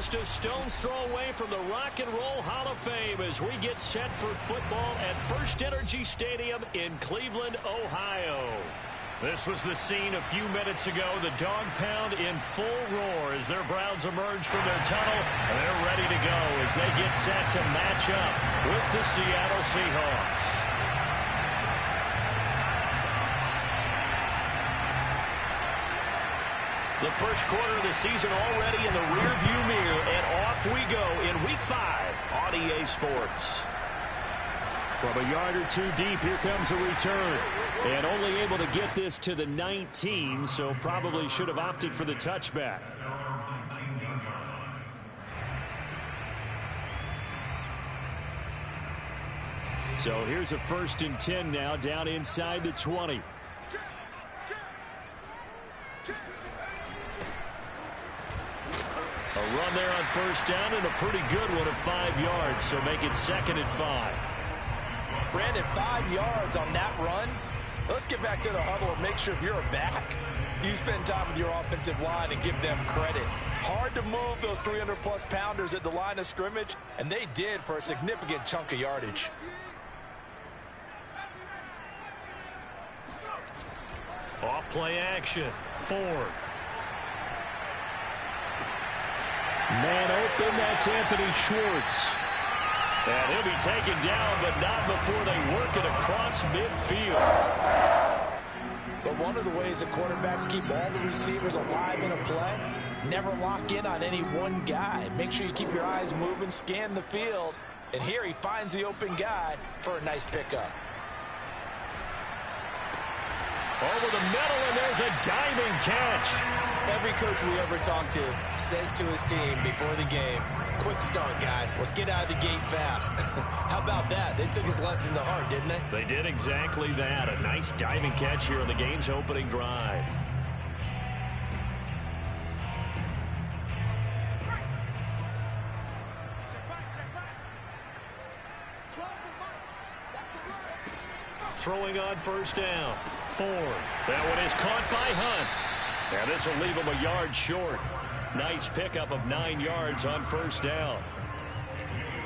just a stone's throw away from the Rock and Roll Hall of Fame as we get set for football at First Energy Stadium in Cleveland, Ohio. This was the scene a few minutes ago. The dog pound in full roar as their Browns emerge from their tunnel. And they're ready to go as they get set to match up with the Seattle Seahawks. The first quarter of the season already in the rearview mirror, and off we go in Week 5 on EA Sports. From a yard or two deep, here comes a return. And only able to get this to the 19, so probably should have opted for the touchback. So here's a 1st and 10 now, down inside the 20. A run there on 1st down, and a pretty good one of 5 yards, so make it 2nd and 5. Brandon, 5 yards on that run. Let's get back to the huddle and make sure if you're a back, you spend time with your offensive line and give them credit. Hard to move those 300-plus pounders at the line of scrimmage, and they did for a significant chunk of yardage. Off play action. Ford. Man open, that's Anthony Schwartz. And he'll be taken down, but not before they work it across midfield. But one of the ways that quarterbacks keep all the receivers alive in a play, never lock in on any one guy. Make sure you keep your eyes moving, scan the field. And here he finds the open guy for a nice pickup. Over the middle, and there's a diving catch. Every coach we ever talk to says to his team before the game, quick start, guys. Let's get out of the gate fast. How about that? They took his lesson to heart, didn't they? They did exactly that. A nice diving catch here on the game's opening drive. Throwing on 1st down. Ford. That one is caught by Hunt. And this will leave him a yard short. Nice pickup of 9 yards on 1st down.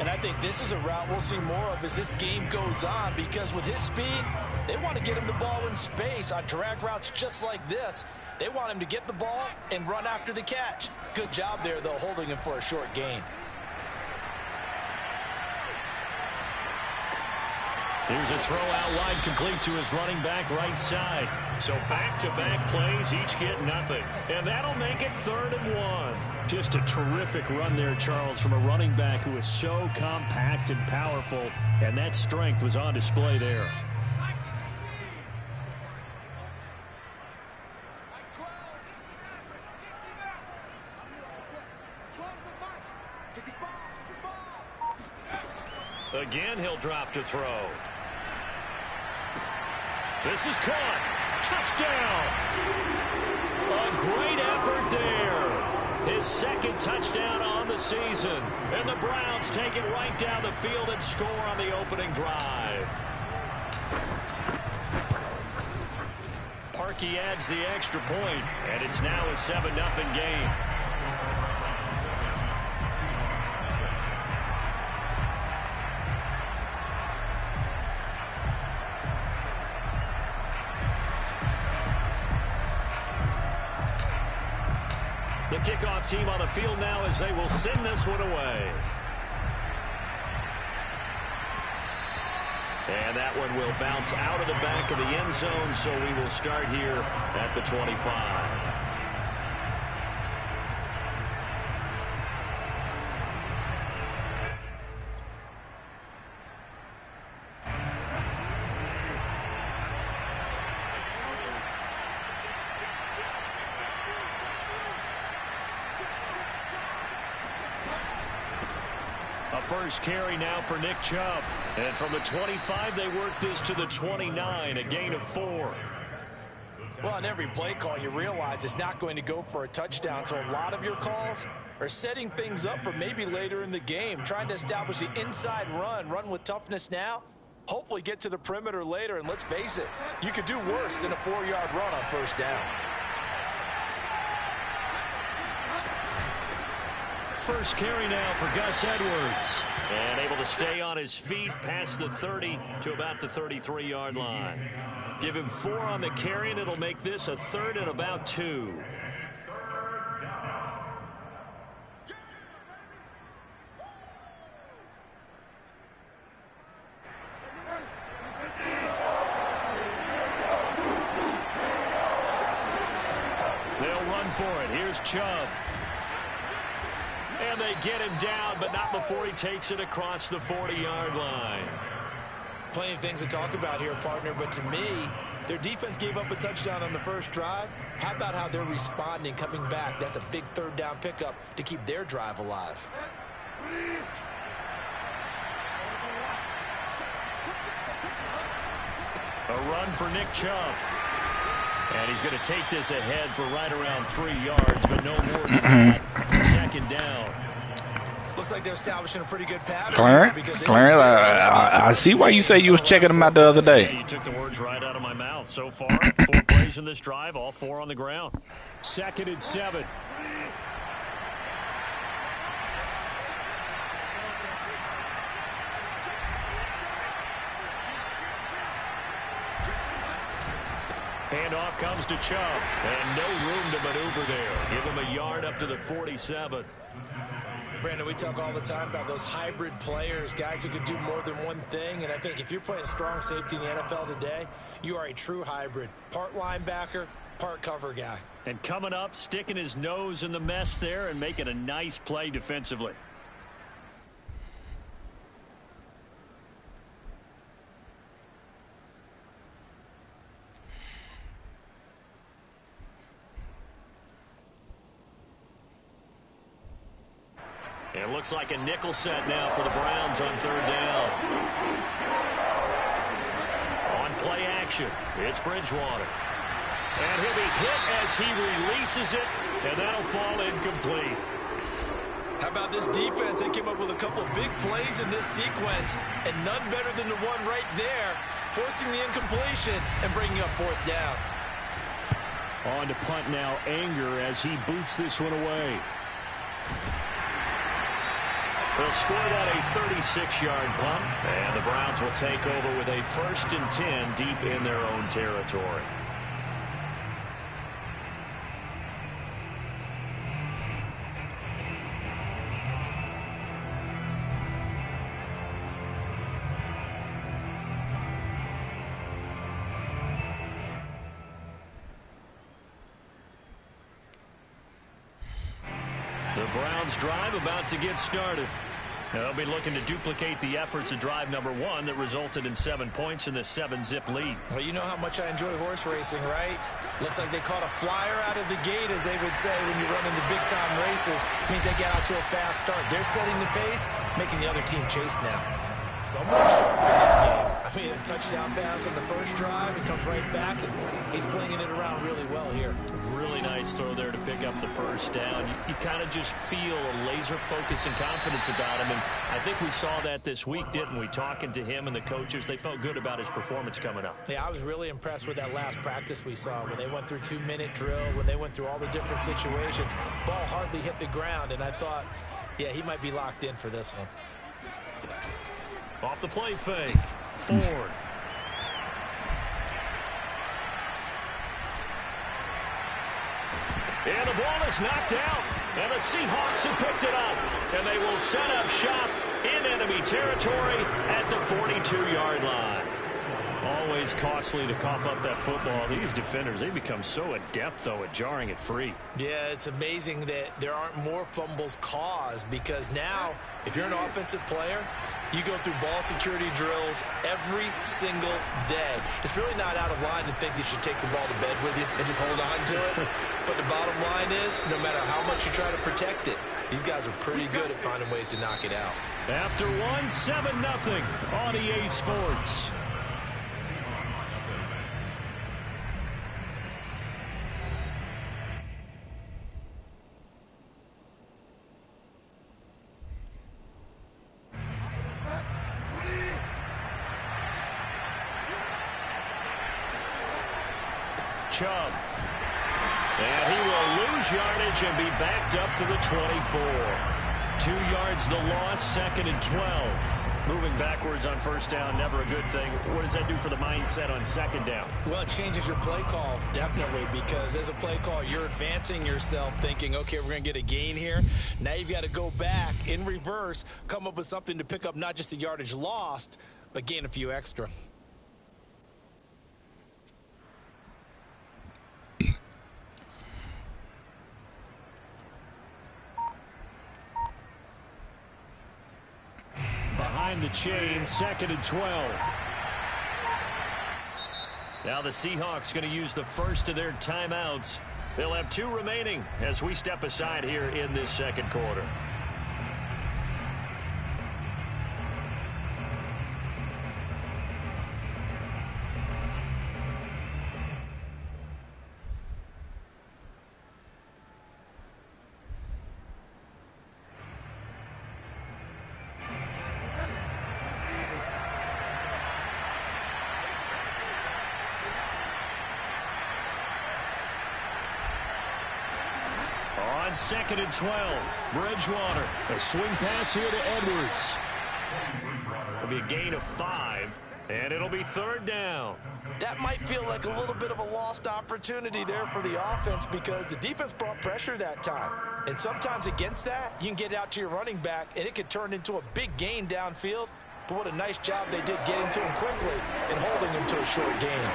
And I think this is a route we'll see more of as this game goes on, because with his speed, they want to get him the ball in space on drag routes just like this. They want him to get the ball and run after the catch. Good job there, though, holding him for a short gain. Here's a throw out wide, complete to his running back right side. So back-to-back plays, each get nothing. And that'll make it 3rd and 1. Just a terrific run there, Charles, from a running back who is so compact and powerful. And that strength was on display there. Again, he'll drop to throw. This is caught. Touchdown. A great effort there. His 2nd touchdown on the season. And the Browns take it right down the field and score on the opening drive. Parkey adds the extra point, and it's now a 7-0 game. The kickoff team on the field now as they will send this one away. And that one will bounce out of the back of the end zone, so we will start here at the 25. First carry now for Nick Chubb. And from the 25, they work this to the 29, a gain of 4. Well, on every play call, you realize it's not going to go for a touchdown. So a lot of your calls are setting things up for maybe later in the game, trying to establish the inside run with toughness now, hopefully get to the perimeter later. And let's face it, you could do worse than a 4-yard run on 1st down. first carry now for Gus Edwards. And able to stay on his feet past the 30 to about the 33-yard line. Give him 4 on the carry, and it'll make this a 3rd and about 2. They'll run for it. Here's Chubb. And they get him down, but not before he takes it across the 40-yard line. Plenty of things to talk about here, partner, but to me, their defense gave up a touchdown on the first drive. How about how they're responding, coming back? That's a big 3rd down pickup to keep their drive alive. A run for Nick Chubb. And he's going to take this ahead for right around 3 yards, but no more than that. 2nd down. Looks like they're establishing a pretty good pattern. Clarence, I see why you say you was checking them out the other day. You took the words right out of my mouth. So far, 4 plays in this drive, all 4 on the ground. 2nd and 7. Handoff comes to Chubb, and no room to maneuver there. Give him a yard up to the 47. Brandon, we talk all the time about those hybrid players, guys who can do more than one thing, and I think if you're playing strong safety in the NFL today, you are a true hybrid. Part linebacker, part cover guy. And coming up, sticking his nose in the mess there and making a nice play defensively. It looks like a nickel set now for the Browns on 3rd down. On play action, it's Bridgewater. And he'll be hit as he releases it, and that'll fall incomplete. How about this defense? They came up with a couple big plays in this sequence, and none better than the one right there, forcing the incompletion and bringing up 4th down. On to punt now, Anger, as he boots this one away. They'll score that a 36-yard punt, and the Browns will take over with a 1st and 10 deep in their own territory. The Browns drive about to get started. They'll be looking to duplicate the efforts of drive number 1 that resulted in 7 points in the 7-zip lead. Well, you know how much I enjoy horse racing, right? Looks like they caught a flyer out of the gate, as they would say when you run into big-time races. Means they get out to a fast start. They're setting the pace, making the other team chase now. Somewhat sharp in this game. I mean, a touchdown pass on the first drive. He comes right back, and he's flinging it around really well here. Really nice throw there to pick up the 1st down. You kind of just feel a laser focus and confidence about him, and I think we saw that this week, didn't we? Talking to him and the coaches, they felt good about his performance coming up. Yeah, I was really impressed with that last practice we saw when they went through 2-minute drill, when they went through all the different situations. Ball hardly hit the ground, and I thought, yeah, he might be locked in for this one. Off the play fake. Ford. And the ball is knocked out. And the Seahawks have picked it up. And they will set up shop in enemy territory at the 42-yard line. Always costly to cough up that football. These defenders, they become so adept, though, at jarring it free. Yeah, it's amazing that there aren't more fumbles caused, because now, if you're an offensive player, you go through ball security drills every single day. It's really not out of line to think you should take the ball to bed with you and just hold on to it. But the bottom line is, no matter how much you try to protect it, these guys are pretty good at finding ways to knock it out. After 7-0 on EA Sports. Chubb. And he will lose yardage and be backed up to the 24. 2 yards the loss, 2nd and 12. Moving backwards on first down, never a good thing. What does that do for the mindset on 2nd down? Well, it changes your play call, definitely, because as a play call, you're advancing yourself thinking, okay, we're going to get a gain here. Now you've got to go back in reverse, come up with something to pick up not just the yardage lost, but gain a few extra. Behind the chain, 2nd and 12. Now the Seahawks going to use the first of their timeouts. They'll have 2 remaining as we step aside here in this 2nd quarter. On 2nd and 12, Bridgewater. A swing pass here to Edwards. It'll be a gain of 5, and it'll be 3rd down. That might feel like a little bit of a lost opportunity there for the offense because the defense brought pressure that time. And sometimes against that, you can get out to your running back, and it could turn into a big gain downfield. But what a nice job they did getting to him quickly and holding him to a short gain.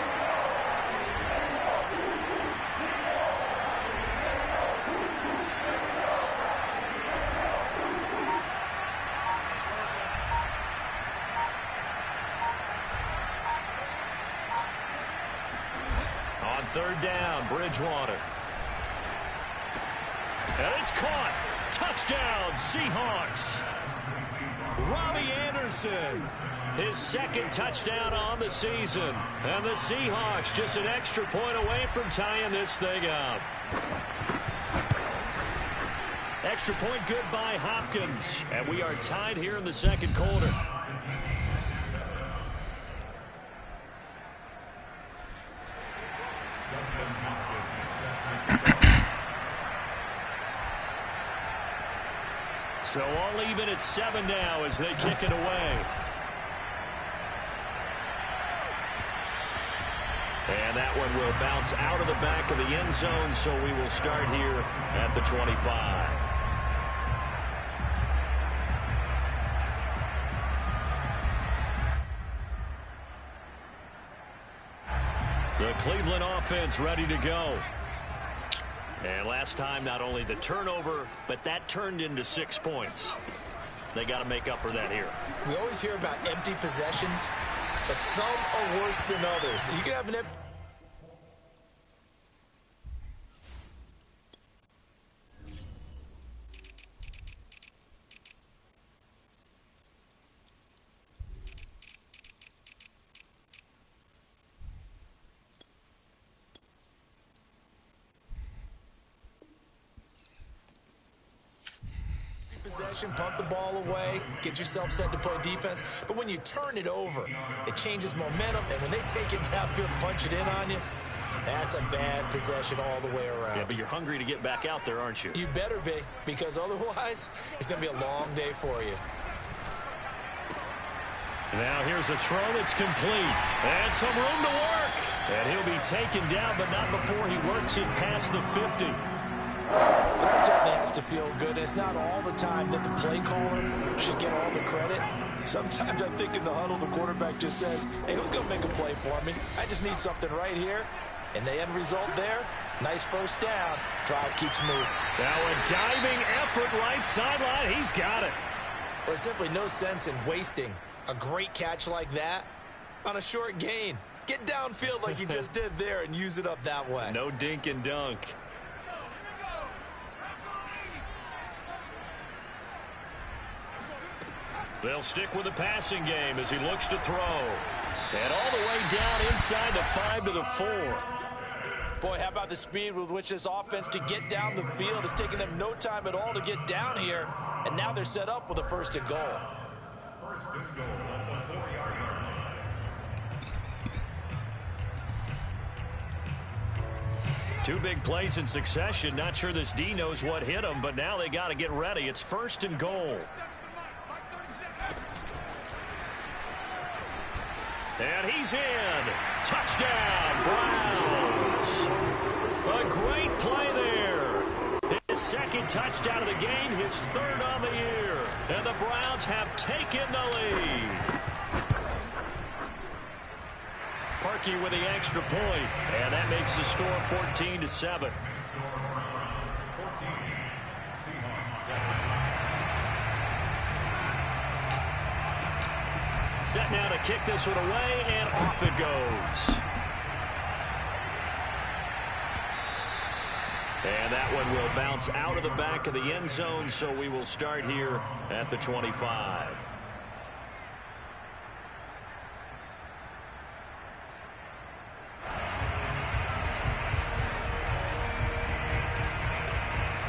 On 3rd down, Bridgewater. And it's caught. Touchdown, Seahawks. Robbie Anderson, his 2nd touchdown on the season. And the Seahawks just an extra point away from tying this thing up. Extra point good by Hopkins. And we are tied here in the 2nd quarter. So all even at 7 now as they kick it away. And that one will bounce out of the back of the end zone, so we will start here at the 25. The Cleveland offense ready to go. And last time, not only the turnover, but that turned into 6 points. They got to make up for that here. We always hear about empty possessions, but some are worse than others. You can have an empty possession, punt the ball away, get yourself set to play defense. But when you turn it over, it changes momentum. And when they take it downfield and punch it in on you, that's a bad possession all the way around. Yeah, but you're hungry to get back out there, aren't you? You better be, because otherwise it's going to be a long day for you. Now here's a throw that's complete. And some room to work. And he'll be taken down, but not before he works it past the 50. That certainly has to feel good. It's not all the time that the play caller should get all the credit. Sometimes I think in the huddle, the quarterback just says, hey, who's going to make a play for me? I just need something right here. And the end result there, nice first down. Drive keeps moving. Now a diving effort right sideline. He's got it. There's simply no sense in wasting a great catch like that on a short gain. Get downfield like you just did there and use it up that way. No dink and dunk. They'll stick with the passing game as he looks to throw. And all the way down inside the 5 to the 4. Boy, how about the speed with which this offense can get down the field? It's taken them no time at all to get down here. And now they're set up with a 1st and goal. 1st and goal on the 4-yard line. Two big plays in succession. Not sure this D knows what hit him, but now they got to get ready. It's 1st and goal. And he's in. Touchdown, Browns. A great play there. His 2nd touchdown of the game, his 3rd on the year. And the Browns have taken the lead. Parkey with the extra point, and that makes the score 14-7. Set now to kick this one away, and off it goes. And that one will bounce out of the back of the end zone, so we will start here at the 25.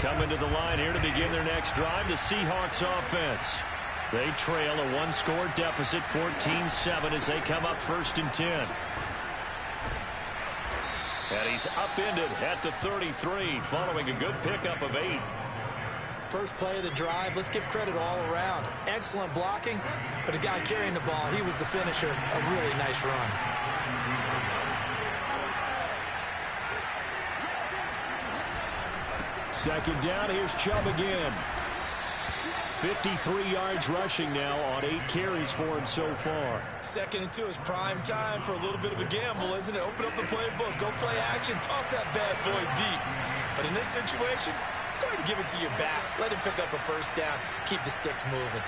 Coming to the line here to begin their next drive, the Seahawks offense. They trail a 1-score deficit, 14-7, as they come up 1st and 10. And he's upended at the 33, following a good pickup of 8. First play of the drive, let's give credit all around. Excellent blocking, but the guy carrying the ball, he was the finisher. A really nice run. Second down, here's Chubb again. 53 yards rushing now on 8 carries for him so far. 2nd and 2 is prime time for a little bit of a gamble, isn't it? Open up the playbook, go play action, toss that bad boy deep. But in this situation, go ahead and give it to your back. Let him pick up a 1st down, keep the sticks moving.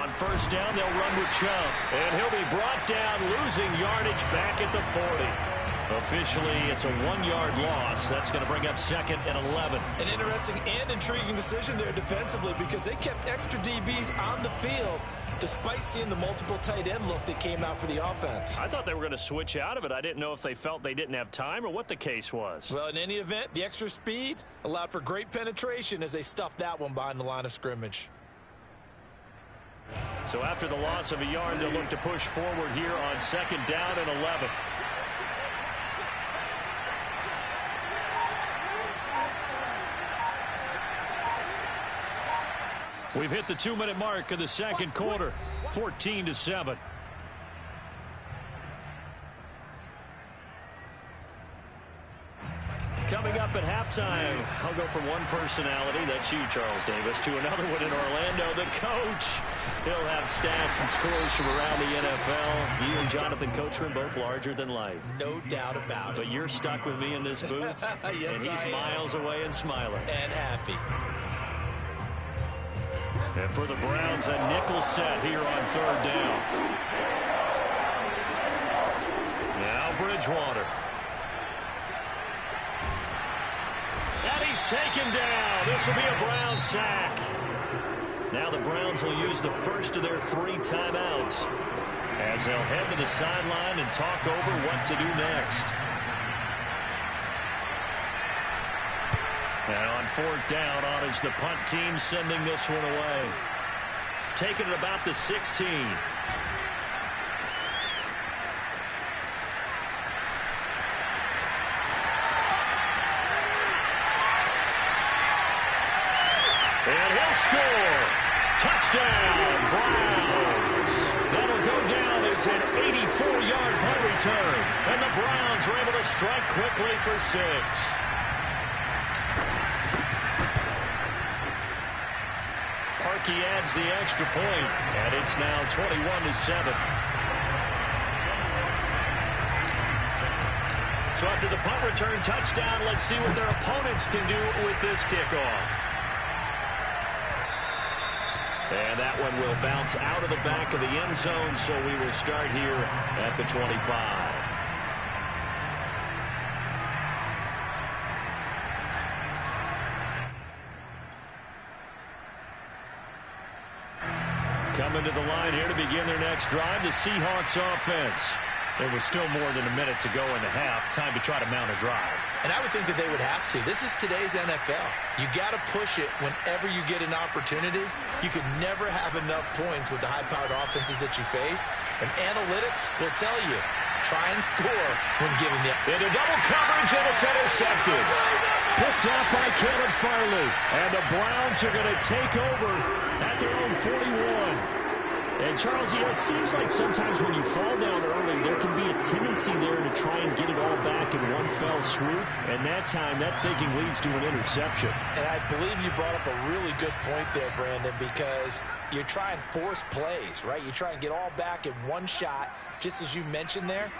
On 1st down, they'll run with Chubb. And he'll be brought down, losing yardage back at the 40. Officially, it's a 1-yard loss. That's going to bring up 2nd and 11. An interesting and intriguing decision there defensively, because they kept extra DBs on the field despite seeing the multiple tight end look that came out for the offense. I thought they were going to switch out of it. I didn't know if they felt they didn't have time or what the case was. Well, in any event, the extra speed allowed for great penetration as they stuffed that one behind the line of scrimmage. So after the loss of a yard, they'll look to push forward here on 2nd down and 11. We've hit the 2-minute mark of the 2nd quarter, 14-7. Coming up at halftime, I'll go from one personality, that's you, Charles Davis, to another one in Orlando, the coach. He'll have stats and scores from around the NFL. You and Jonathan Coachman, both larger than life. No doubt about it. But you're stuck with me in this booth, yes, and he's miles away and smiling. And happy. And for the Browns, a nickel set here on 3rd down. Now Bridgewater. And he's taken down. This will be a Browns sack. Now the Browns will use the first of their 3 timeouts as they'll head to the sideline and talk over what to do next. And on 4th down, on is the punt team sending this one away. Taking it about the 16. And he'll score. Touchdown, Browns. That'll go down as an 84-yard punt return. And the Browns are able to strike quickly for 6. Parkey adds the extra point, and it's now 21-7. So after the punt return touchdown, let's see what their opponents can do with this kickoff. And that one will bounce out of the back of the end zone, so we will start here at the 25. Coming to the line here to begin their next drive, the Seahawks offense. There was still more than a minute to go in the half. Time to try to mount a drive. And I would think that they would have to. This is today's NFL. You got to push it whenever you get an opportunity. You could never have enough points with the high-powered offenses that you face. And analytics will tell you, try and score when given the... Into double coverage, and it's intercepted. Picked off by Caleb Farley. And the Browns are going to take over at their own 41. And, Charles, you know, it seems like sometimes when you fall down early, there can be a tendency there to try and get it all back in one fell swoop. And that time, that thinking leads to an interception. And I believe you brought up a really good point there, Brandon, because you try and force plays, right? You try and get all back in one shot, just as you mentioned there.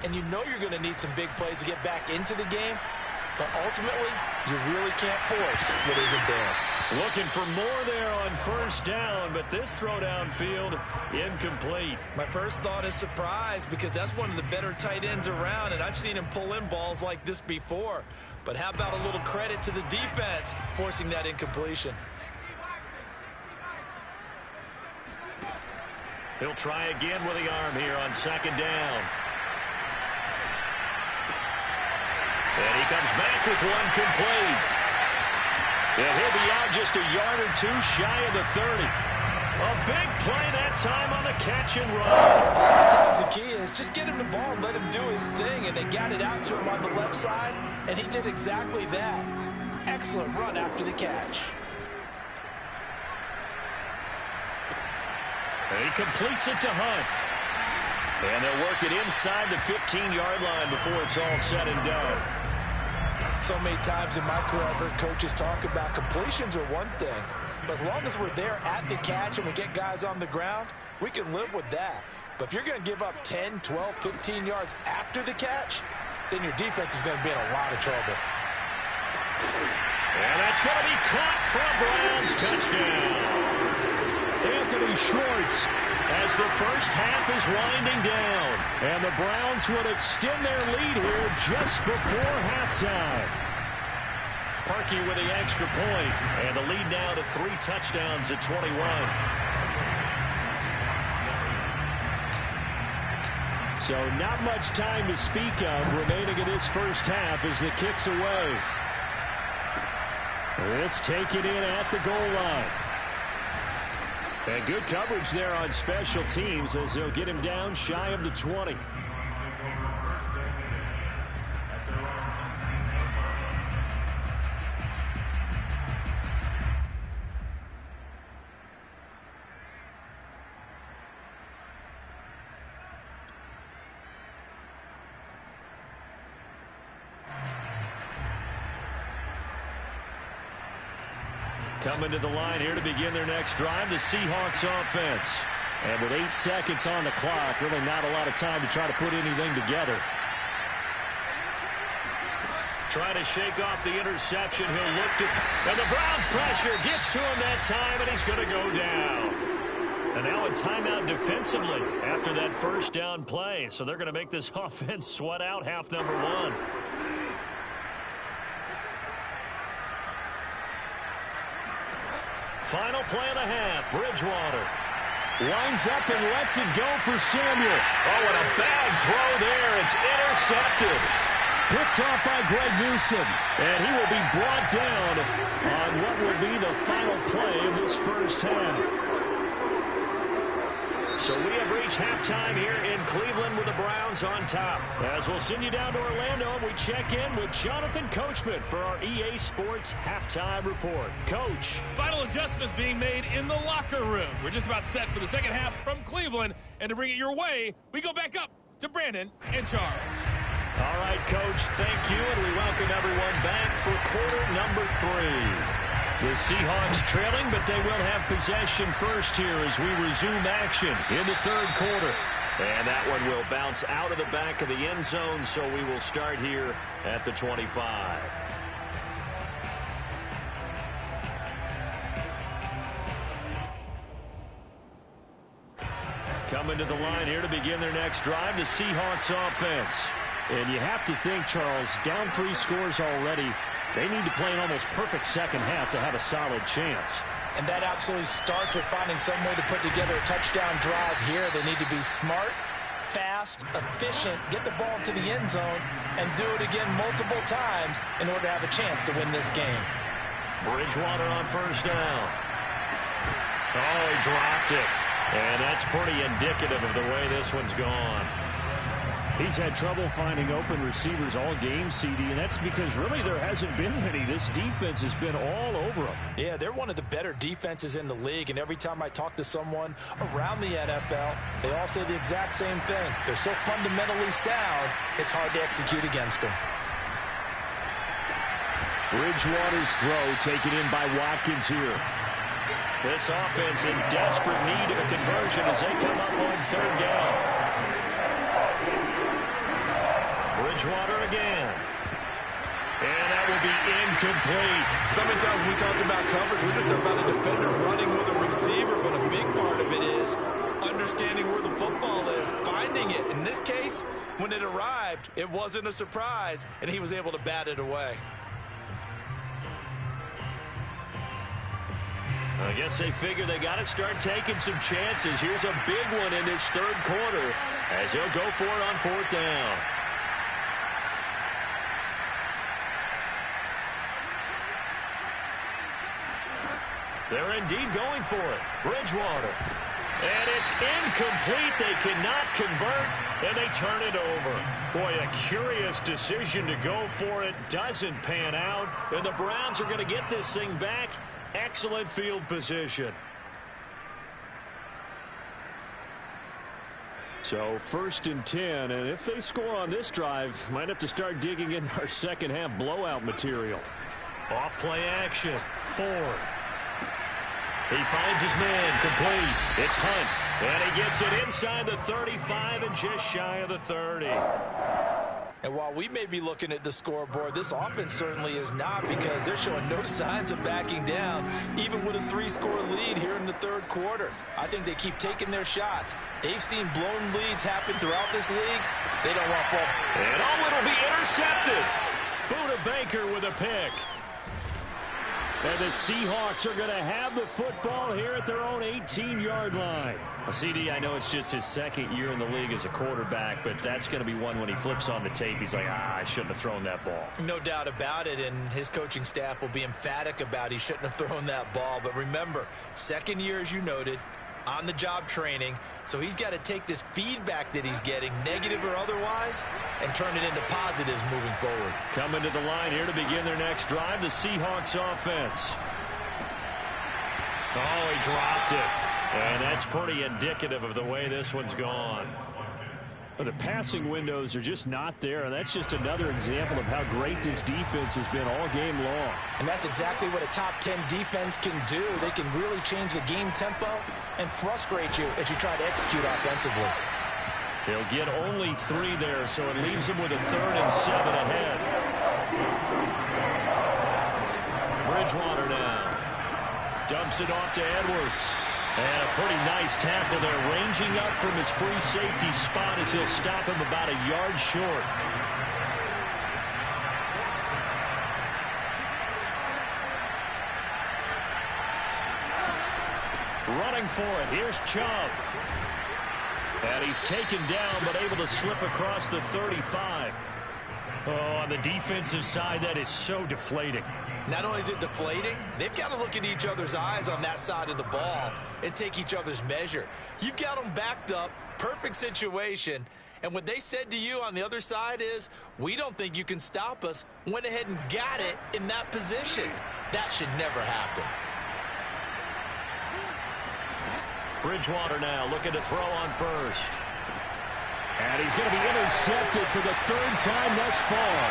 And you know you're going to need some big plays to get back into the game. But ultimately, you really can't force what isn't there. Looking for more there on first down, but this throw downfield incomplete. My first thought is surprise, because that's one of the better tight ends around, and I've seen him pull in balls like this before. But how about a little credit to the defense forcing that incompletion? He'll try again with the arm here on second down. And he comes back with one complete. And he'll be out just a yard or two shy of the 30. A big play that time on the catch and run. A lot of times the key is just get him the ball and let him do his thing. And they got it out to him on the left side, and he did exactly that. Excellent run after the catch. And he completes it to Hunt. And they'll work it inside the 15-yard line before it's all said and done. So many times in my career, I've heard coaches talk about completions are one thing. But as long as we're there at the catch and we get guys on the ground, we can live with that. But if you're going to give up 10, 12, 15 yards after the catch, then your defense is going to be in a lot of trouble. And that's going to be caught for a Browns touchdown. Anthony Schwartz as the first half is winding down. And the Browns would extend their lead here just before halftime. Parkey with the extra point. And the lead now to 3 touchdowns at 21. So not much time to speak of remaining in this first half as the kick's away. This taken in at the goal line. And good coverage there on special teams as they'll get him down shy of the 20. Coming to the line here to begin their next drive, the Seahawks offense. And with 8 seconds on the clock, really not a lot of time to try to put anything together. Trying to shake off the interception. He'll look to... And the Browns pressure gets to him that time, and he's going to go down. And now a timeout defensively after that first down play. So they're going to make this offense sweat out half number 1. Final play of the half. Bridgewater winds up and lets it go for Samuel. Oh, and a bad throw there. It's intercepted. Picked off by Greg Newsom. And he will be brought down on what will be the final play of this first half. So we have reached halftime here in Cleveland with the Browns on top. As we'll send you down to Orlando, and we check in with Jonathan Coachman for our EA Sports Halftime Report. Coach. Final adjustments being made in the locker room. We're just about set for the second half from Cleveland. And to bring it your way, we go back up to Brandon and Charles. All right, Coach, thank you. And we welcome everyone back for quarter number 3. The Seahawks trailing, but they will have possession first here as we resume action in the third quarter. And that one will bounce out of the back of the end zone, so we will start here at the 25. Coming to the line here to begin their next drive, the Seahawks offense. And you have to think, Charles, down 3 scores already. They need to play an almost perfect second half to have a solid chance. And that absolutely starts with finding some way to put together a touchdown drive here. They need to be smart, fast, efficient, get the ball to the end zone, and do it again multiple times in order to have a chance to win this game. Bridgewater on first down. Oh, he dropped it. And that's pretty indicative of the way this one's gone. He's had trouble finding open receivers all game, CD, and that's because really there hasn't been many. This defense has been all over them. Yeah, they're one of the better defenses in the league, and every time I talk to someone around the NFL, they all say the exact same thing. They're so fundamentally sound, it's hard to execute against them. Bridgewater's throw taken in by Watkins here. This offense in desperate need of a conversion as they come up on third down. Bridgewater again. And that will be incomplete. So many times when we talk about coverage, we're just about a defender running with a receiver, but a big part of it is understanding where the football is, finding it. In this case, when it arrived, it wasn't a surprise, and he was able to bat it away. I guess they figure they got to start taking some chances. Here's a big one in this third quarter as he'll go for it on fourth down. They're indeed going for it. Bridgewater. And it's incomplete. They cannot convert, and they turn it over. Boy, a curious decision to go for it. Doesn't pan out, and the Browns are going to get this thing back. Excellent field position. So 1st and 10, and if they score on this drive, might have to start digging in our second half blowout material. Off play action. Ford. He finds his man, complete. It's Hunt, and he gets it inside the 35 and just shy of the 30. And while we may be looking at the scoreboard, this offense certainly is not, because they're showing no signs of backing down, even with a 3-score lead here in the third quarter. I think they keep taking their shots. They've seen blown leads happen throughout this league. They don't want ball. And it'll be intercepted. Buda Baker with a pick. And the Seahawks are going to have the football here at their own 18-yard line. CD, I know it's just his second year in the league as a quarterback, but that's going to be one when he flips on the tape. He's like, I shouldn't have thrown that ball. No doubt about it, and his coaching staff will be emphatic about he shouldn't have thrown that ball. But remember, second year, as you noted, on-the-job training, so he's got to take this feedback that he's getting, negative or otherwise, and turn it into positives moving forward. Coming to the line here to begin their next drive, the Seahawks offense. Oh, he dropped it. And that's pretty indicative of the way this one's gone. But the passing windows are just not there, and that's just another example of how great this defense has been all game long. And that's exactly what a top 10 defense can do. They can really change the game tempo and frustrate you as you try to execute offensively. They'll get only 3 there, so it leaves them with a 3rd and 7 ahead. Bridgewater now. Dumps it off to Edwards. And a pretty nice tackle there, ranging up from his free safety spot as he'll stop him about a yard short. Running for it, here's Chubb. And he's taken down, but able to slip across the 35. Oh, on the defensive side, that is so deflating. Not only is it deflating, they've got to look at each other's eyes on that side of the ball and take each other's measure. You've got them backed up, perfect situation, and what they said to you on the other side is, we don't think you can stop us. Went ahead and got it in that position. That should never happen. Bridgewater now looking to throw on first. And he's going to be intercepted for the 3rd time thus far.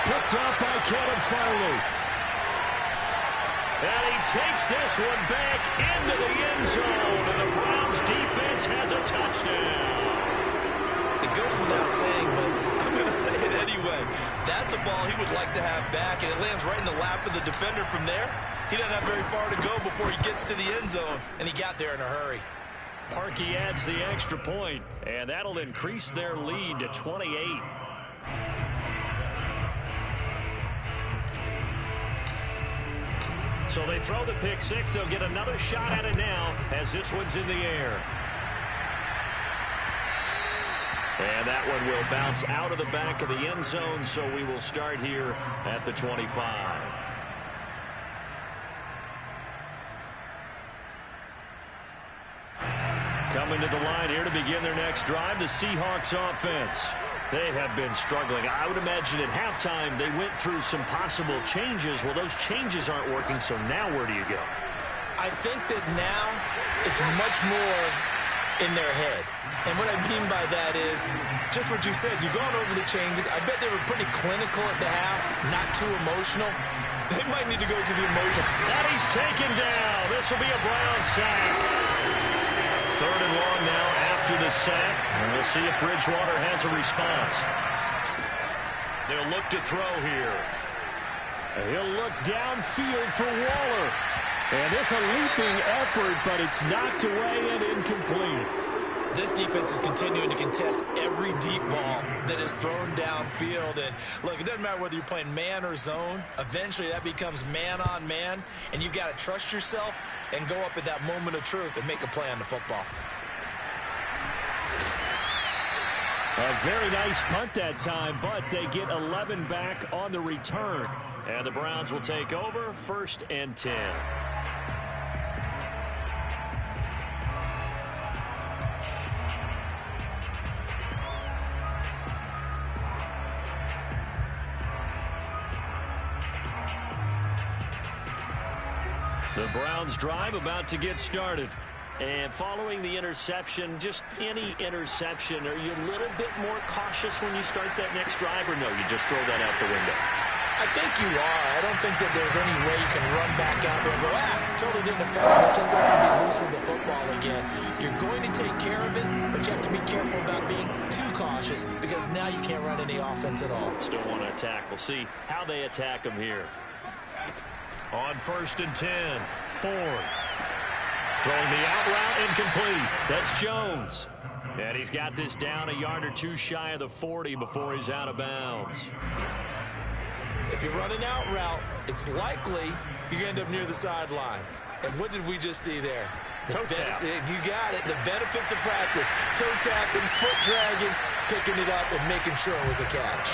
Picked up by Caleb Farley. And he takes this one back into the end zone, and the Browns defense has a touchdown. It goes without saying, but I'm going to say it anyway. That's a ball he would like to have back, and it lands right in the lap of the defender from there. He doesn't have very far to go before he gets to the end zone, and he got there in a hurry. Parkey adds the extra point, and that'll increase their lead to 28. So they throw the pick six. They'll get another shot at it now as this one's in the air. And that one will bounce out of the back of the end zone, so we will start here at the 25. Coming to the line here to begin their next drive, the Seahawks offense. They have been struggling. I would imagine at halftime they went through some possible changes. Well, those changes aren't working, so now where do you go? I think that now it's much more in their head. And what I mean by that is just what you said. You've gone over the changes. I bet they were pretty clinical at the half, not too emotional. They might need to go to the emotion. And he's taken down. This will be a Brown sack. 3rd and long now after the sack. And we'll see if Bridgewater has a response. They'll look to throw here. He'll look downfield for Waller. And it's a leaping effort, but it's knocked away and incomplete. This defense is continuing to contest every deep ball that is thrown downfield. And look, it doesn't matter whether you're playing man or zone. Eventually that becomes man on man. And you've got to trust yourself and go up at that moment of truth and make a play on the football. A very nice punt that time, but they get 11 back on the return. And the Browns will take over 1st and 10. The Browns drive about to get started. And following the interception, just any interception, are you a little bit more cautious when you start that next drive, or no, you just throw that out the window? I think you are. I don't think that there's any way you can run back out there and go, totally didn't affect me. Let's just go ahead and be loose with the football again. You're going to take care of it, but you have to be careful about being too cautious because now you can't run any offense at all. Still want to attack. We'll see how they attack them here. On 1st and 10, Ford. Throwing the out route, incomplete. That's Jones. And he's got this down a yard or two shy of the 40 before he's out of bounds. If you run an out route, it's likely you're going to end up near the sideline. And what did we just see there? Toe tap. You got it. The benefits of practice. Toe tapping, foot dragging, picking it up, and making sure it was a catch.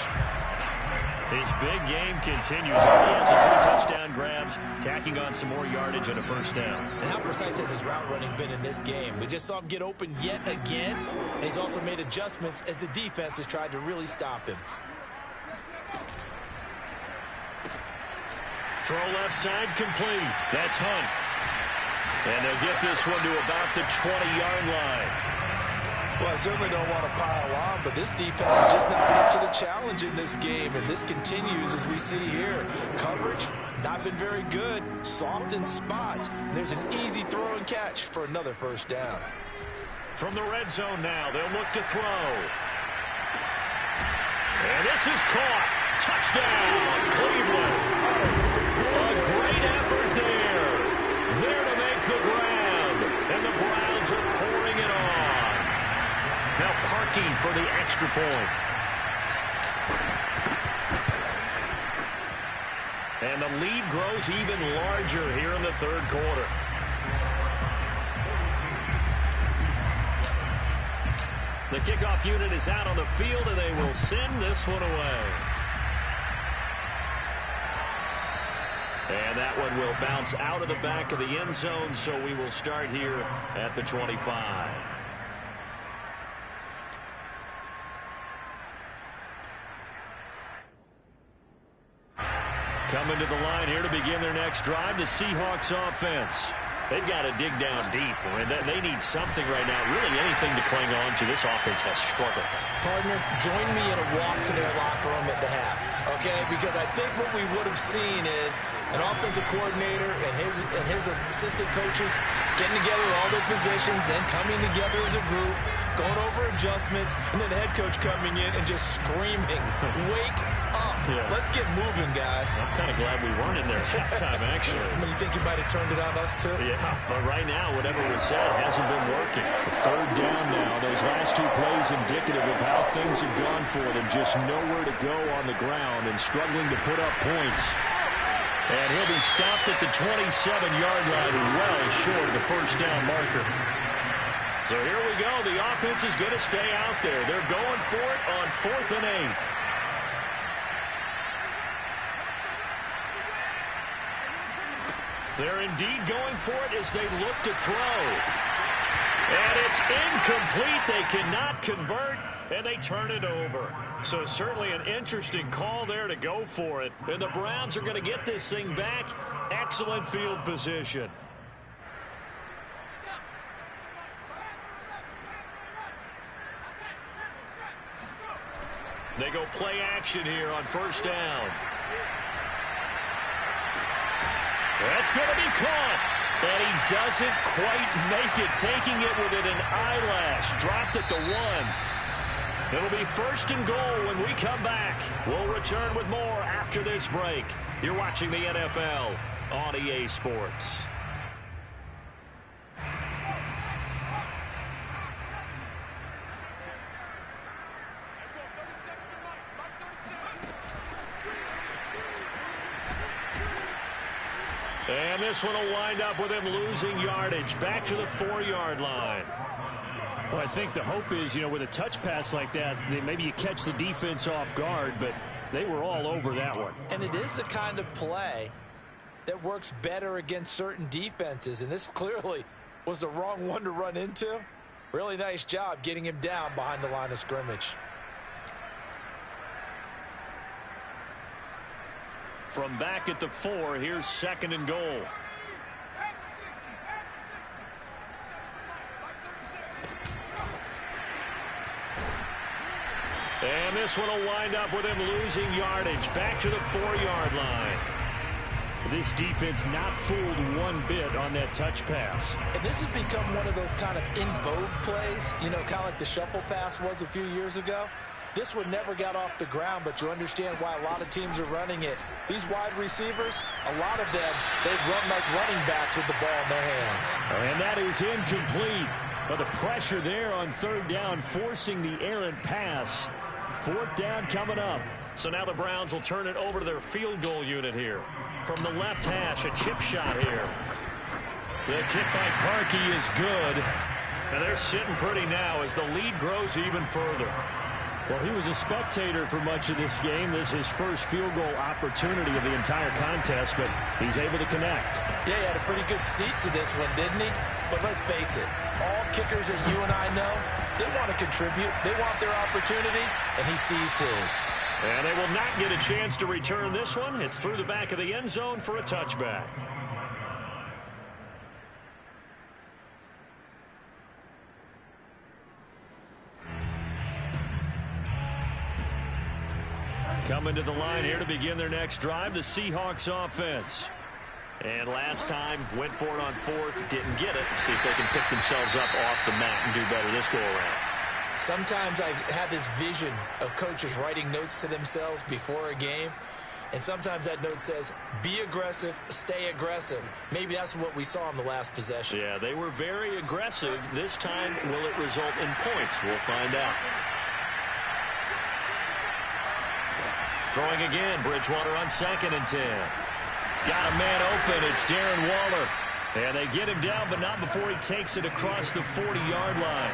His big game continues. He has his 3 touchdown grabs, tacking on some more yardage and a 1st down. And how precise has his route running been in this game? We just saw him get open yet again, and he's also made adjustments as the defense has tried to really stop him. Throw left side, complete. That's Hunt. And they'll get this one to about the 20-yard line. Well, I certainly don't want to pile on, but this defense has just not been up to the challenge in this game, and this continues as we see here. Coverage, not been very good. Soft in spots. There's an easy throw and catch for another 1st down. From the red zone now, they'll look to throw. And this is caught. Touchdown, Cleveland. A great effort there. There to make the grab. And the Browns are pouring it on. Now parking for the extra point. And the lead grows even larger here in the 3rd quarter. The kickoff unit is out on the field, and they will send this one away. And that one will bounce out of the back of the end zone, so we will start here at the 25. Coming to the line here to begin their next drive, the Seahawks offense. They've got to dig down deep, and they need something right now, really anything to cling on to. This offense has struggled. Partner, join me in a walk to their locker room at the half, okay? Because I think what we would have seen is an offensive coordinator and his assistant coaches getting together all their positions, then coming together as a group, going over adjustments, and then the head coach coming in and just screaming, wake up. Yeah. Let's get moving, guys. I'm kind of glad we weren't in there at halftime, actually. You think you might have turned it on us, too? Yeah, but right now, whatever was said hasn't been working. 3rd down now. Those last 2 plays indicative of how things have gone for them. Just nowhere to go on the ground and struggling to put up points. And he'll be stopped at the 27-yard line, well short of the 1st down marker. So here we go. The offense is going to stay out there. They're going for it on 4th and 8. They're indeed going for it as they look to throw. And it's incomplete. They cannot convert, and they turn it over. So certainly an interesting call there to go for it. And the Browns are going to get this thing back. Excellent field position. They go play action here on 1st down. That's going to be caught. And he doesn't quite make it, taking it within an eyelash. Dropped at the 1. It'll be 1st and goal when we come back. We'll return with more after this break. You're watching the NFL on EA Sports. And this one will wind up with him losing yardage back to the 4-yard line. Well, I think the hope is, with a touch pass like that, maybe you catch the defense off guard, but they were all over that one. And it is the kind of play that works better against certain defenses, and this clearly was the wrong one to run into. Really nice job getting him down behind the line of scrimmage. From back at the 4, here's 2nd and goal. And this one will wind up with him losing yardage back to the 4-yard line. This defense not fooled one bit on that touch pass. And this has become one of those kind of in vogue plays, kind of like the shuffle pass was a few years ago. This one never got off the ground, but you understand why a lot of teams are running it. These wide receivers, a lot of them, they've run like running backs with the ball in their hands. And that is incomplete. But the pressure there on 3rd down, forcing the errant pass. 4th down coming up. So now the Browns will turn it over to their field goal unit here. From the left hash, a chip shot here. The kick by Parkey is good. And they're sitting pretty now as the lead grows even further. Well, he was a spectator for much of this game. This is his first field goal opportunity of the entire contest, but he's able to connect. Yeah, he had a pretty good seat to this one, didn't he? But let's face it, all kickers that you and I know, they want to contribute. They want their opportunity, and he seized his. And they will not get a chance to return this one. It's through the back of the end zone for a touchback. Coming to the line here to begin their next drive, the Seahawks offense. And last time, went for it on 4th, didn't get it. See if they can pick themselves up off the mat and do better this go-around. Sometimes I have this vision of coaches writing notes to themselves before a game. And sometimes that note says, be aggressive, stay aggressive. Maybe that's what we saw in the last possession. Yeah, they were very aggressive. This time, will it result in points? We'll find out. Throwing again, Bridgewater on 2nd and 10. Got a man open, it's Darren Waller. And they get him down, but not before he takes it across the 40-yard line.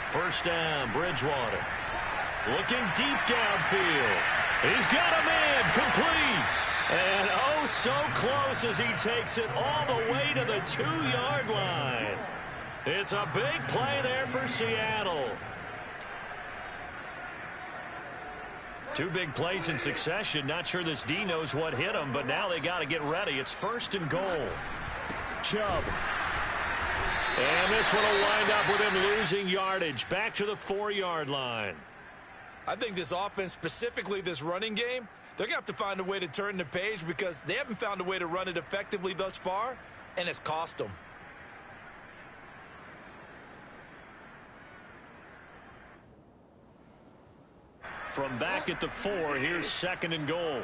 First down, Bridgewater. Looking deep downfield. He's got a man, complete. And oh, so close as he takes it all the way to the 2-yard line. It's a big play there for Seattle. 2 big plays in succession. Not sure this D knows what hit him, but now they got to get ready. It's 1st and goal. Chubb. And this one will wind up with him losing yardage back to the 4-yard line. I think this offense, specifically this running game, they're going to have to find a way to turn the page because they haven't found a way to run it effectively thus far, and it's cost them. From back at the 4, here's 2nd and goal.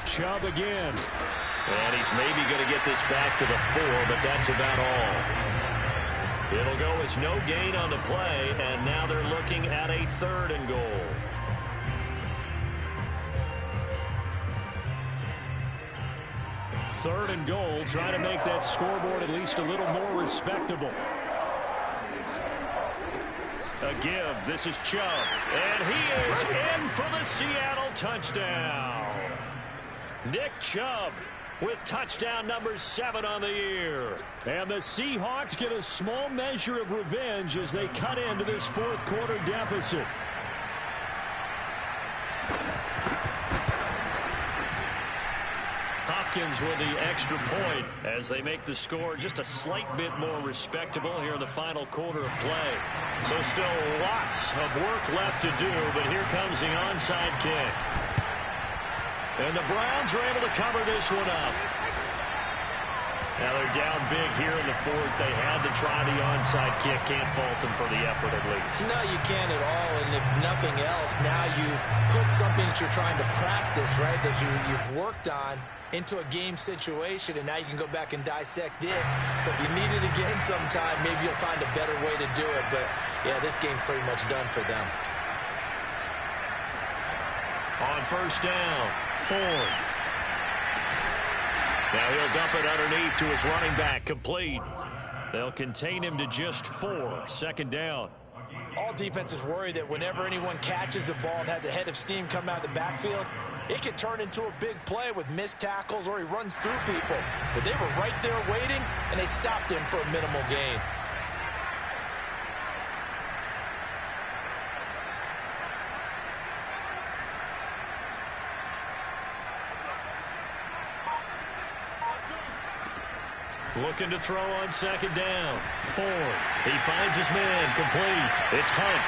Chubb again. And he's maybe going to get this back to the 4, but that's about all. It'll go as no gain on the play, and now they're looking at a 3rd and goal. Third and goal, trying to make that scoreboard at least a little more respectable. A give. This is Chubb. And he is in for the Seattle touchdown. Nick Chubb with touchdown number 7 on the year. And the Seahawks get a small measure of revenge as they cut into this 4th quarter deficit. Hopkins with the extra point as they make the score just a slight bit more respectable here in the final quarter of play. So still lots of work left to do, but here comes the onside kick. And the Browns are able to cover this one up. Now they're down big here in the 4th. They had to try the onside kick. Can't fault them for the effort at least. No, you can't at all. And if nothing else, now you've put something that you're trying to practice, right, that you've worked on into a game situation, and now you can go back and dissect it. So if you need it again sometime, maybe you'll find a better way to do it. But, yeah, this game's pretty much done for them. On 1st down, Ford. Now he'll dump it underneath to his running back, complete. They'll contain him to just 4. 2nd down. All defenses worry that whenever anyone catches the ball and has a head of steam come out of the backfield, it could turn into a big play with missed tackles or he runs through people. But they were right there waiting, and they stopped him for a minimal gain. Looking to throw on 2nd down. Ford. He finds his man. Complete. It's Hunt.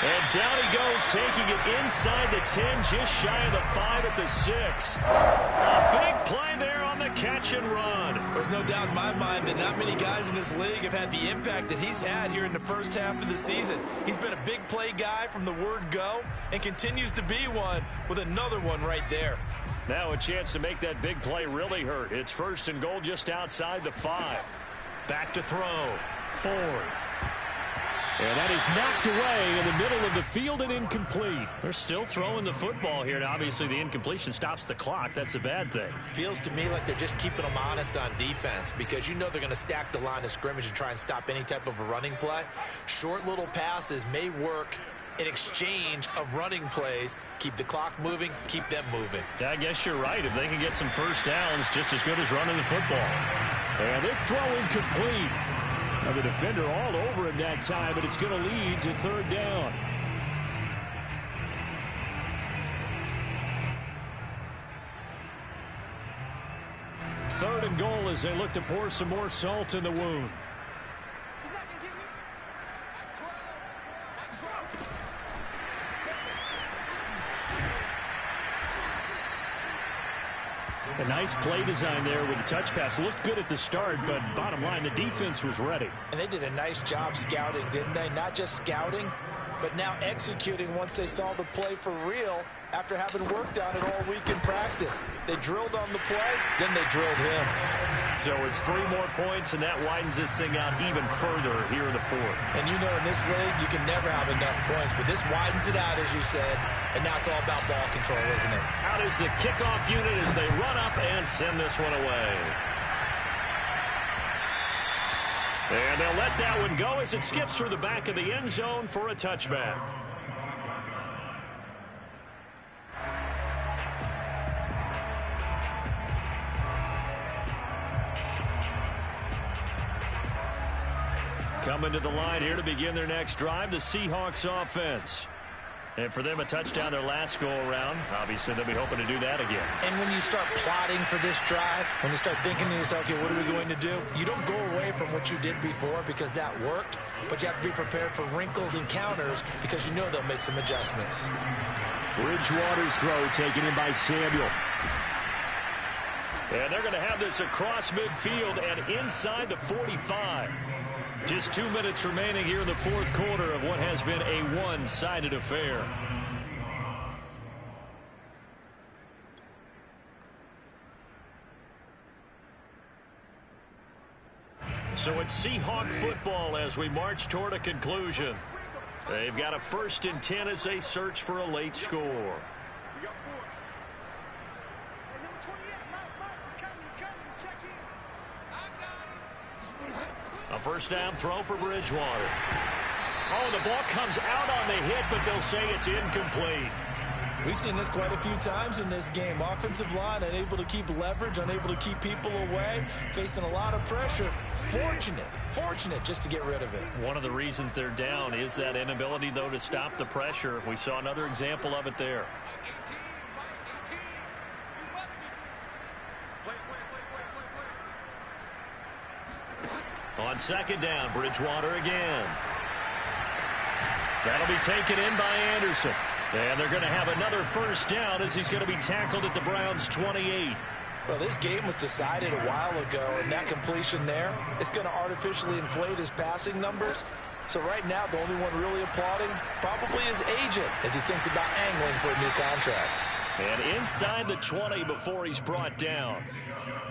And down he goes, taking it inside the 10, just shy of the 5 at the 6. A big play there on the catch and run. There's no doubt in my mind that not many guys in this league have had the impact that he's had here in the first half of the season. He's been a big play guy from the word go and continues to be one with another one right there. Now a chance to make that big play really hurt. It's 1st and goal just outside the 5. Back to throw. Ford. And that is knocked away in the middle of the field and incomplete. They're still throwing the football here. And obviously the incompletion stops the clock. That's a bad thing. Feels to me like they're just keeping them honest on defense because you know they're going to stack the line of scrimmage and try and stop any type of a running play. Short little passes may work in exchange of running plays. Keep the clock moving, keep them moving. I guess you're right. If they can get some first downs, just as good as running the football. And this throw incomplete. Now the defender all over him that time, but it's going to lead to 3rd down. Third and goal as they look to pour some more salt in the wound. A nice play design there with the touch pass. Looked good at the start, but bottom line, the defense was ready. And they did a nice job scouting, didn't they? Not just scouting, but now executing once they saw the play for real after having worked on it all week in practice. They drilled on the play, then they drilled him. So it's 3 more points, and that widens this thing out even further here in the 4th. And you know in this league, you can never have enough points, but this widens it out, as you said, and now it's all about ball control, isn't it? Out is the kickoff unit as they run up and send this one away. And they'll let that one go as it skips through the back of the end zone for a touchback. Coming to the line here to begin their next drive, the Seahawks offense. And for them, a touchdown their last go-around. Obviously, they'll be hoping to do that again. And when you start plotting for this drive, when you start thinking to yourself, okay, what are we going to do? You don't go away from what you did before because that worked, but you have to be prepared for wrinkles and counters because you know they'll make some adjustments. Bridgewater's throw taken in by Samuel. And they're going to have this across midfield and inside the 45. Just 2 minutes remaining here in the 4th quarter of what has been a one-sided affair. So it's Seahawk football as we march toward a conclusion. They've got a 1st and 10 as they search for a late score. A first down throw for Bridgewater. Oh, the ball comes out on the hit, but they'll say it's incomplete. We've seen this quite a few times in this game. Offensive line unable to keep leverage, unable to keep people away, facing a lot of pressure. Fortunate just to get rid of it. One of the reasons they're down is that inability, though, to stop the pressure. We saw another example of it there. On 2nd down, Bridgewater again. That'll be taken in by Anderson. And they're going to have another first down as he's going to be tackled at the Browns' 28. Well, this game was decided a while ago, and that completion there is going to artificially inflate his passing numbers. So right now, the only one really applauding probably his agent as he thinks about angling for a new contract. And inside the 20 before he's brought down.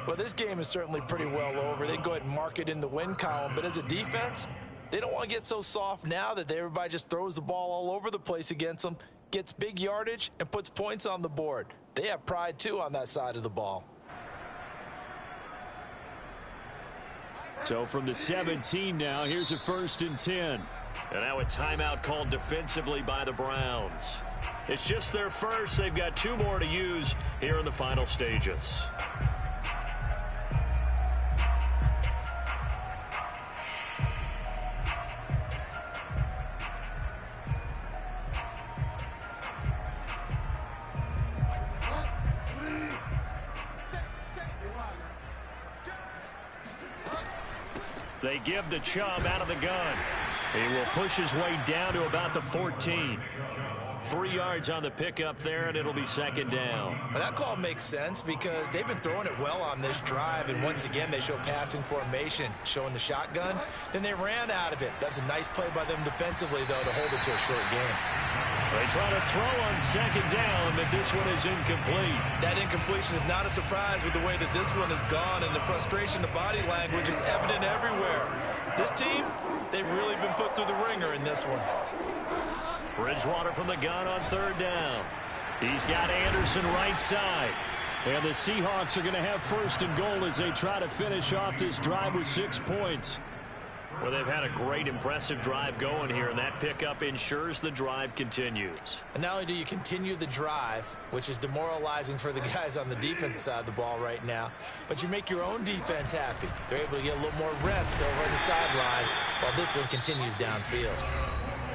Well, this game is certainly pretty well over. They can go ahead and mark it in the win column, but as a defense, they don't want to get so soft now that everybody just throws the ball all over the place against them, gets big yardage, and puts points on the board. They have pride, too, on that side of the ball. So from the 17 now, here's a 1st and 10. And now a timeout called defensively by the Browns. It's just their first. They've got 2 more to use here in the final stages. They give the Chubb out of the gun. He will push his way down to about the 14. 3 yards on the pickup there, and it'll be 2nd down. But that call makes sense because they've been throwing it well on this drive, and once again they show passing formation, showing the shotgun. Then they ran out of it. That's a nice play by them defensively, though, to hold it to a short game. They try to throw on 2nd down, but this one is incomplete. That incompletion is not a surprise with the way that this one has gone, and the frustration, the body language is evident everywhere. This team, they've really been put through the ringer in this one. Bridgewater from the gun on 3rd down. He's got Anderson right side. And the Seahawks are going to have 1st and goal as they try to finish off this drive with 6 points. Well, they've had a great, impressive drive going here, and that pickup ensures the drive continues. And not only do you continue the drive, which is demoralizing for the guys on the defensive side of the ball right now, but you make your own defense happy. They're able to get a little more rest over on the sidelines while this one continues downfield.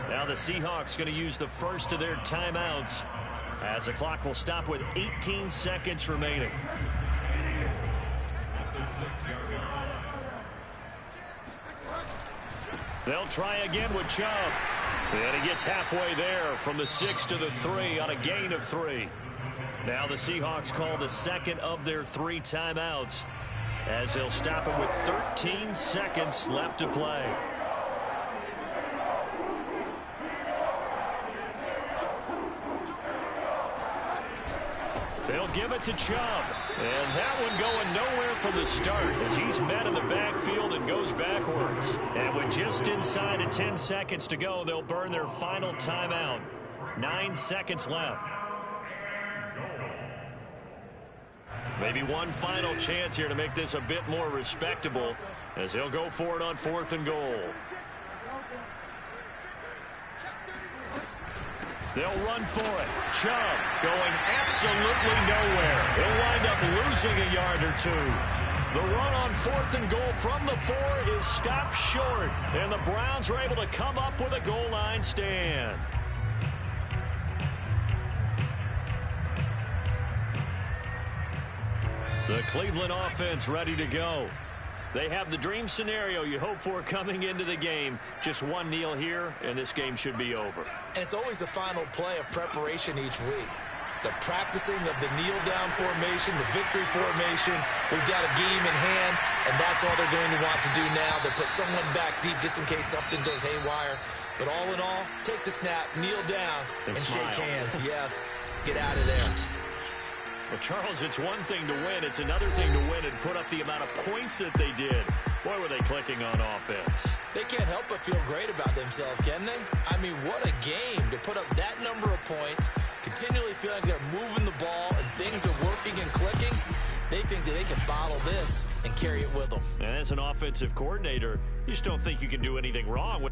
Now the Seahawks going to use the first of their timeouts as the clock will stop with 18 seconds remaining. They'll try again with Chubb. And he gets halfway there from the 6 to the 3 on a gain of 3. Now the Seahawks call the 2nd of their 3 timeouts as they'll stop it with 13 seconds left to play. They'll give it to Chubb. And that one going nowhere from the start as he's met in the backfield and goes backwards. And with just inside of 10 seconds to go, they'll burn their final timeout. 9 seconds left. Maybe one final chance here to make this a bit more respectable as they'll go for it on 4th and goal. They'll run for it. Chubb going absolutely nowhere. He'll wind up losing a yard or 2. The run on 4th and goal from the 4 is stopped short. And the Browns are able to come up with a goal line stand. The Cleveland offense ready to go. They have the dream scenario you hope for coming into the game. Just one kneel here, and this game should be over. And it's always the final play of preparation each week. The practicing of the kneel-down formation, the victory formation. We've got a game in hand, and that's all they're going to want to do now. They'll put someone back deep just in case something goes haywire. But all in all, take the snap, kneel down, and shake hands. Yes, get out of there. Well, Charles, it's one thing to win. It's another thing to win and put up the amount of points that they did. Boy, were they clicking on offense. They can't help but feel great about themselves, can they? I mean, what a game to put up that number of points, continually feeling they're moving the ball and things are working and clicking. They think that they can bottle this and carry it with them. And as an offensive coordinator, you just don't think you can do anything wrong with